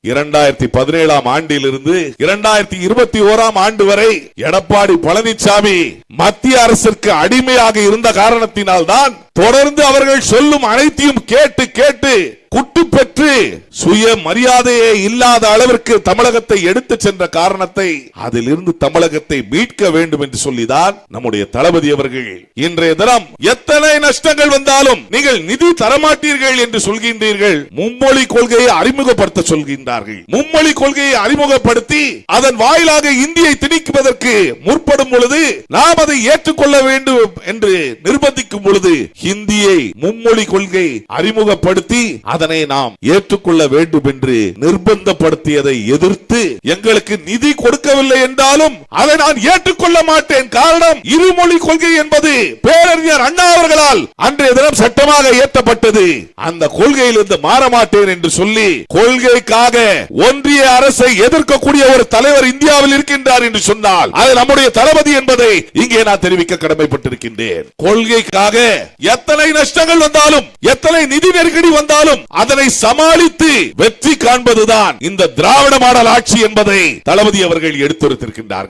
2017 ஆண்டிலிருந்து 2021 ஆண்டு வரை எடப்பாடி பழனிசாமி மத்திய அரசிற்கு அடிமையாக இருந்த காரணத்தினால்தான் தொடர்ந்து அவர்கள் சொல்லும் அனைத்தையும் கேட்டு கேட்டு குட்டு பெற்று சுய மரியாதையே இல்லாத அளவிற்கு தமிழகத்தை எடுத்து சென்ற காரணத்தை அதிலிருந்து தமிழகத்தை மீட்க வேண்டும் என்று சொல்லிதான் நம்முடைய தளபதி அவர்கள் இன்றைய தினம் எத்தனை நஷ்டங்கள் வந்தாலும் நீங்கள் நிதி தரமாட்டீர்கள் என்று சொல்கின்றீர்கள். மும்மொழி கொள்கையை அறிமுகப்படுத்த சொல்கின்றார்கள். மும்மொழி கொள்கையை அறிமுகப்படுத்தி அதன் வாயிலாக இந்தியை திணிக்குவதற்கு முற்படும் பொழுது நாம் அதை ஏற்றுக்கொள்ள வேண்டும் என்று நிர்பந்திக்கும் பொழுது ஹிந்தியை மும்மொழி கொள்கை அறிமுகப்படுத்தி அதனை நாம் ஏற்றுக்கொள்ள வேண்டும் என்று நிர்பந்தப்படுத்தியதை எதிர்த்து எங்களுக்கு நிதி கொடுக்கவில்லை என்றாலும் அதை நான் ஏற்றுக்கொள்ள மாட்டேன். காரணம் இருமொழி கொள்கை என்பது பேரறிஞர் அண்ணா அவர்களால் அன்றைய தினம் சட்டமாக இயற்றப்பட்டது. அந்த கொள்கையிலிருந்து மாற மாட்டேன் என்று சொல்லி கொள்கைக்காக ஒன்றிய அரசை எதிர்க்கக்கூடிய ஒரு தலைவர் இந்தியாவில் இருக்கின்றார் என்று சொன்னால் அது நம்முடைய தளபதி என்பதை இங்கே நான் தெரிவிக்க கடமைப்பட்டிருக்கின்றேன். கொள்கைக்காக எத்தனை நஷ்டங்கள் வந்தாலும் எத்தனை நிதி நெருக்கடி வந்தாலும் அதனை சமாளித்து வெற்றி காண்பதுதான் இந்த திராவிட மாடல் ஆட்சி என்பதை தளபதி அவர்கள் எடுத்துரைத்திருக்கின்றார்.